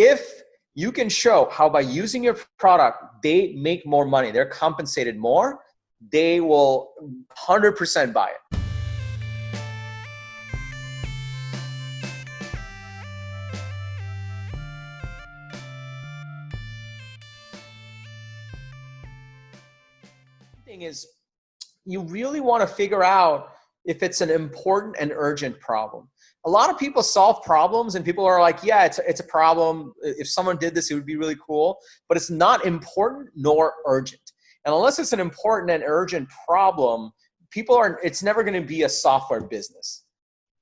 if you can show how by using your product, they make more money, they're compensated more, they will 100% buy it. Thing is, you really want to figure out if it's an important and urgent problem. A lot of people solve problems and people are like, yeah, it's a problem. If someone did this, it would be really cool, but it's not important nor urgent. And unless it's an important and urgent problem, it's never going to be a software business.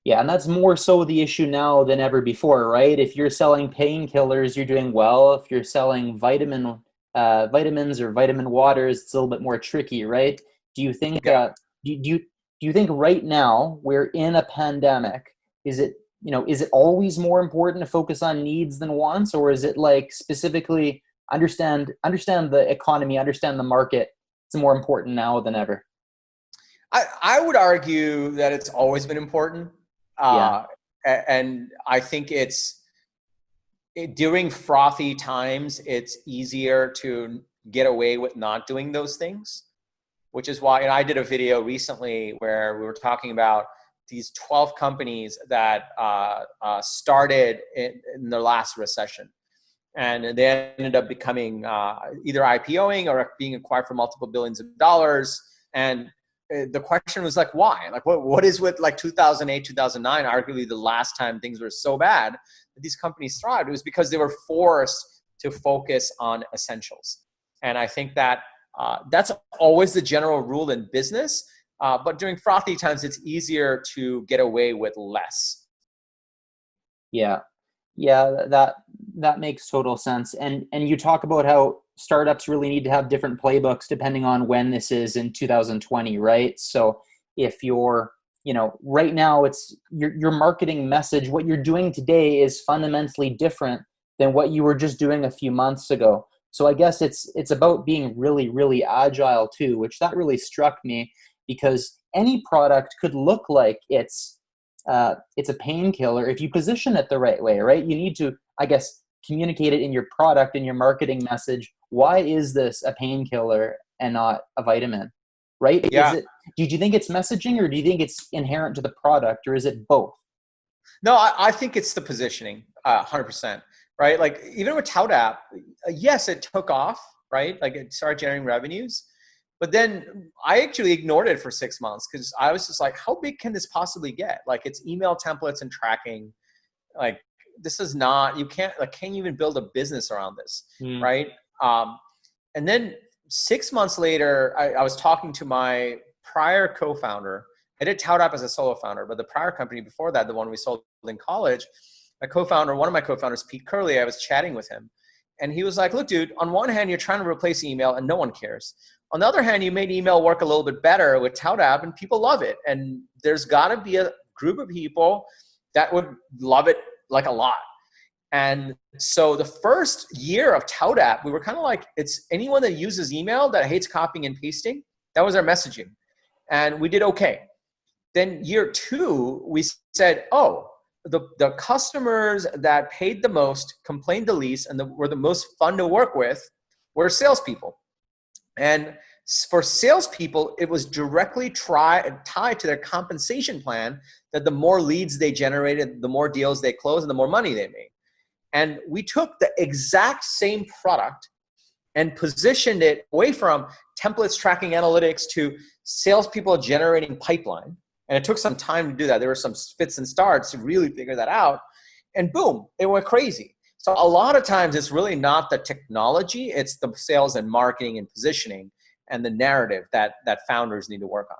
Yeah, and that's more so the issue now than ever before, right? If you're selling painkillers, you're doing well. If you're selling vitamins or vitamin waters, it's a little bit more tricky, right? Do you think Yeah. do you think right now we're in a pandemic? Is it always more important to focus on needs than wants, or is it like specifically understand the economy, understand the market? It's more important now than ever. I would argue that it's always been important. Yeah. And I think during frothy times, it's easier to get away with not doing those things, which is why, and I did a video recently where we were talking about these 12 companies that started in the last recession. And they ended up becoming either IPOing or being acquired for multiple billions of dollars. And the question was like, why? Like, what is with like 2008, 2009, arguably the last time things were so bad that these companies thrived? It was because they were forced to focus on essentials. And I think that that's always the general rule in business. But during frothy times, it's easier to get away with less. Yeah. That makes total sense. And you talk about how startups really need to have different playbooks depending on when this is in 2020, right? So if you're, right now it's your marketing message, what you're doing today is fundamentally different than what you were just doing a few months ago. So I guess it's about being really, really agile too, which that really struck me, because any product could look like it's a painkiller if you position it the right way, right? You need to, I guess, communicate it in your product, in your marketing message. Why is this a painkiller and not a vitamin, right? Yeah. Do you think it's messaging, or do you think it's inherent to the product, or is it both? No, I think it's the positioning, 100%, right? Like even with Tout App, yes, it took off, right? Like it started generating revenues. But then I actually ignored it for 6 months because I was just like, how big can this possibly get? Like it's email templates and tracking. Like this is not, you can't even build a business around this, right? And then 6 months later, I was talking to my prior co-founder. I did Tout App as a solo founder, but the prior company before that, the one we sold in college, one of my co-founders, Pete Curley, I was chatting with him. And he was like, look, dude, on one hand, you're trying to replace email and no one cares. On the other hand, you made email work a little bit better with Tout App and people love it. And there's got to be a group of people that would love it like a lot. And so the first year of Tout App, we were kind of like, it's anyone that uses email that hates copying and pasting. That was our messaging. And we did okay. Then year 2, we said, oh, the customers that paid the most, complained the least, and were the most fun to work with were salespeople. And for salespeople, it was directly tied to their compensation plan that the more leads they generated, the more deals they closed, and the more money they made. And we took the exact same product and positioned it away from templates, tracking analytics, to salespeople generating pipeline. And it took some time to do that. There were some fits and starts to really figure that out. And boom, it went crazy. So a lot of times it's really not the technology, it's the sales and marketing and positioning and the narrative that founders need to work on.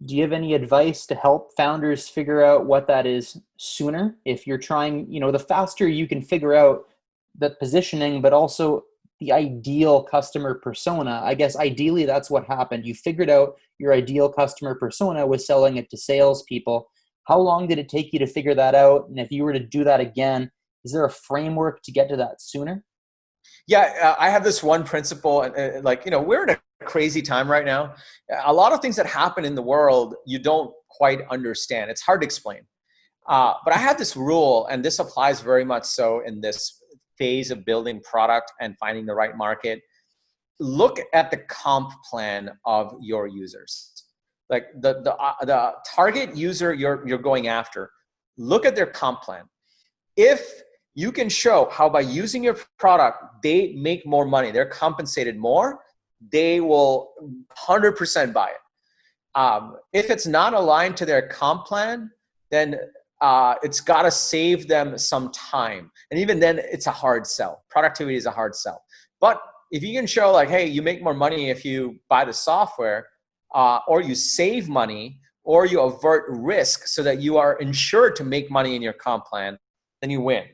Do you have any advice to help founders figure out what that is sooner? If you're trying, the faster you can figure out the positioning, but also the ideal customer persona. I guess ideally that's what happened. You figured out your ideal customer persona was selling it to salespeople. How long did it take you to figure that out? And if you were to do that again, is there a framework to get to that sooner? Yeah, I have this one principle, we're in a crazy time right now. A lot of things that happen in the world, you don't quite understand. It's hard to explain. But I have this rule, and this applies very much so in this phase of building product and finding the right market, look at the comp plan of your users. Like the target user you're going after, look at their comp plan. If you can show how by using your product, they make more money, they're compensated more, they will 100% buy it. If it's not aligned to their comp plan, then it's got to save them some time. And even then, it's a hard sell. Productivity is a hard sell. But if you can show like, hey, you make more money if you buy the software, or you save money, or you avert risk so that you are insured to make money in your comp plan, then you win.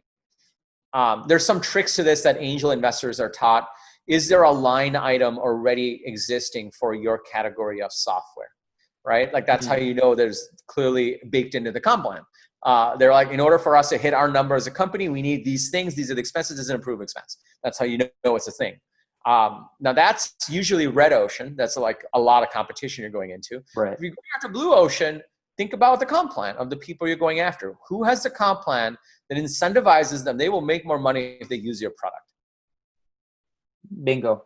There's some tricks to this that angel investors are taught. Is there a line item already existing for your category of software, right? Like that's how you know there's clearly baked into the comp plan. They're like, in order for us to hit our number as a company, we need these things. These are the expenses. This is an approved expense. That's how you know it's a thing. Now that's usually red ocean. That's like a lot of competition you're going into. Right. If you're going after blue ocean, think about the comp plan of the people you're going after. Who has the comp plan that incentivizes them? They will make more money if they use your product. Bingo.